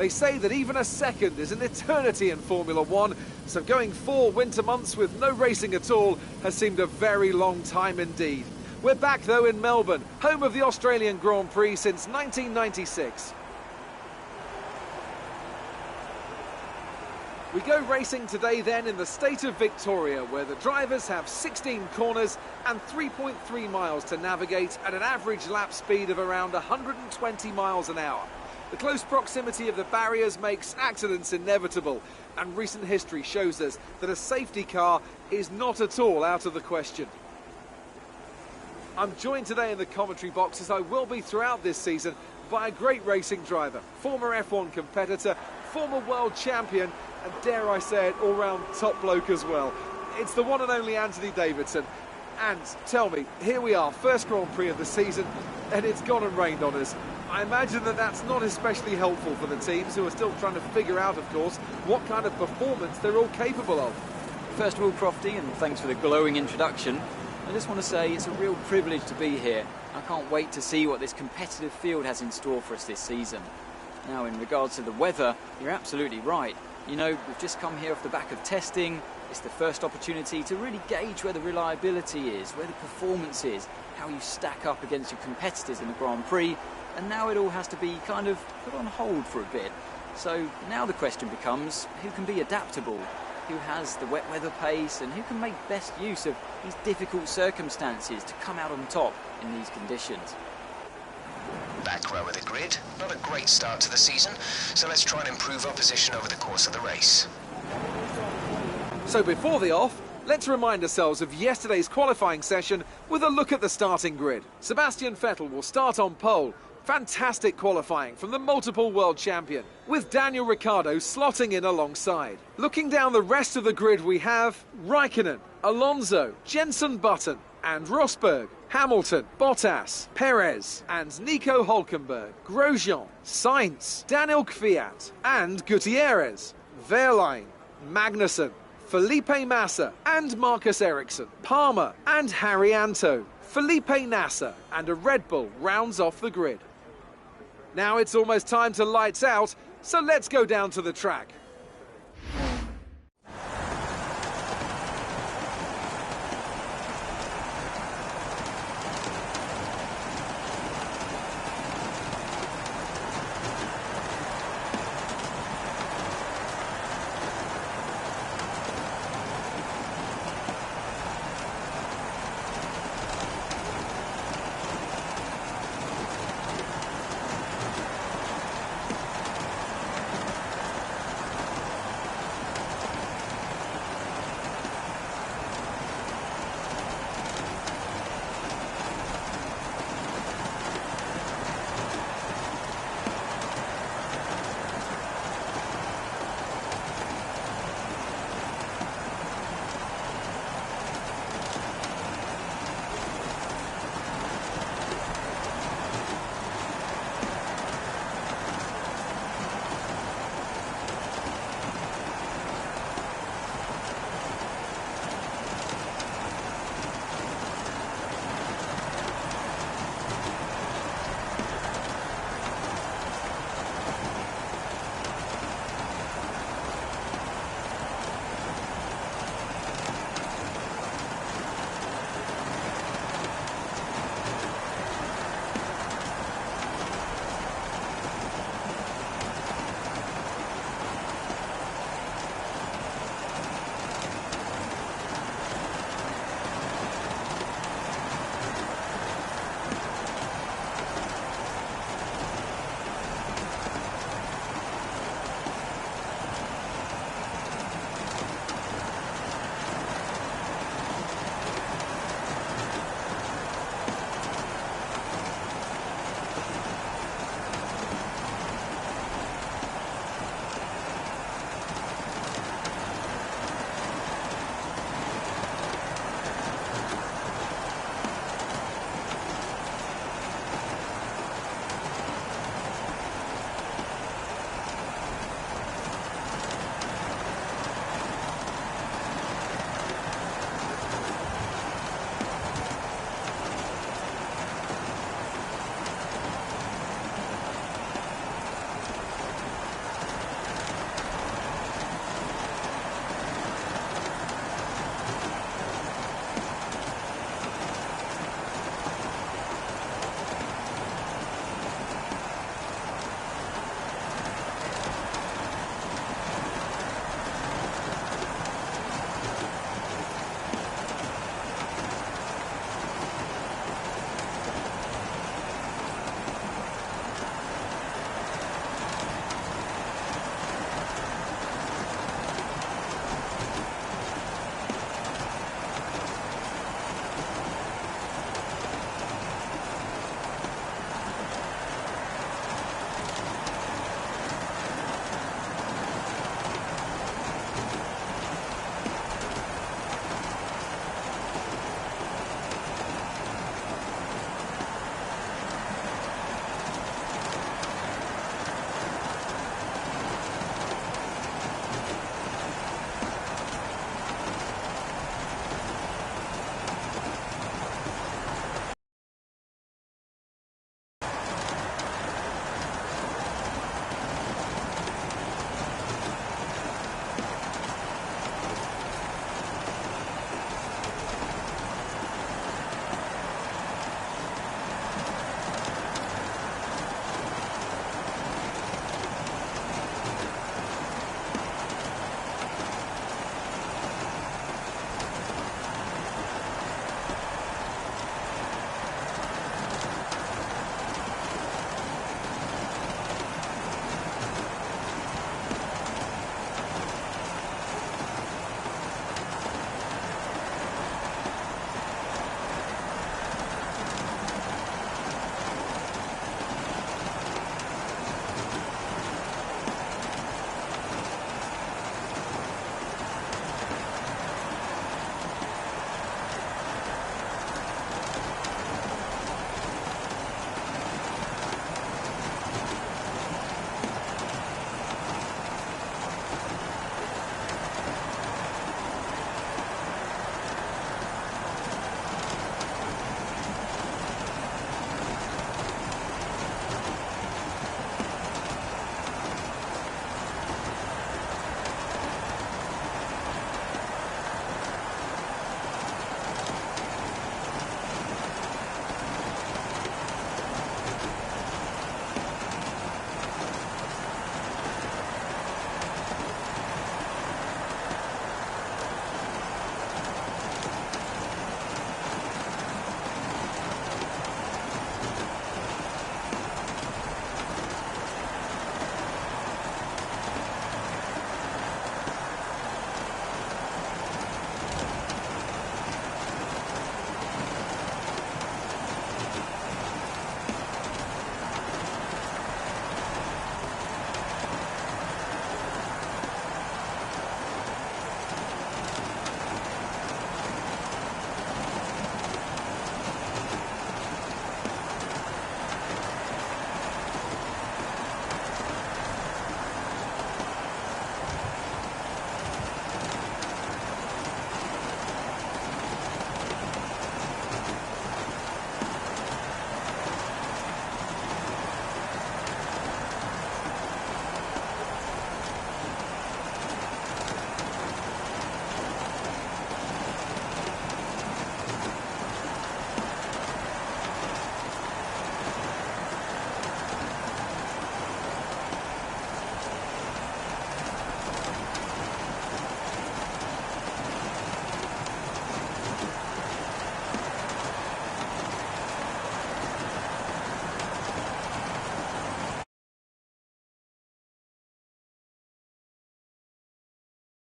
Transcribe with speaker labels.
Speaker 1: They say that even a second is an eternity in Formula One, so going 4 winter months with no racing at all has seemed a very long time indeed. We're back though in Melbourne, home of the Australian Grand Prix since 1996. We go racing today then in the state of Victoria, where the drivers have 16 corners and 3.3 miles to navigate at an average lap speed of around 120 miles an hour. The close proximity of the barriers makes accidents inevitable, and recent history shows us that a safety car is not at all out of the question. I'm joined today in the commentary box, as I will be throughout this season, by a great racing driver, former F1 competitor, former world champion, and dare I say it, all-round top bloke as well. It's the one and only Anthony Davidson. And tell me, here we are, first Grand Prix of the season, and it's gone and rained on us. I imagine that that's not especially helpful for the teams, who are still trying to figure out, of course, what kind of performance they're all capable of.
Speaker 2: First of all, Crofty, and thanks for the glowing introduction, I just want to say it's a real privilege to be here. I can't wait to see what this competitive field has in store for us this season. Now, in regards to the weather, you're absolutely right. You know, we've just come here off the back of testing. It's the first opportunity to really gauge where the reliability is, where the performance is, how you stack up against your competitors in the Grand Prix, and now it all has to be kind of put on hold for a bit. So now the question becomes, who can be adaptable? Who has the wet weather pace, and who can make best use of these difficult circumstances to come out on top in these conditions?
Speaker 3: Back row of the grid, not a great start to the season, so let's try and improve our position over the course of the race.
Speaker 1: So before the off, let's remind ourselves of yesterday's qualifying session with a look at the starting grid. Sebastian Vettel will start on pole. Fantastic qualifying from the multiple world champion, with Daniel Ricciardo slotting in alongside. Looking down the rest of the grid, we have Raikkonen, Alonso, Jenson Button and Rosberg, Hamilton, Bottas, Perez and Nico Hülkenberg, Grosjean, Sainz, Daniel Kvyat and Gutierrez, Wehrlein, Magnussen, Felipe Massa and Marcus Ericsson, Palmer and Haryanto, Felipe Nasser and a Red Bull rounds off the grid. Now it's almost time to lights out, so let's go down to the track.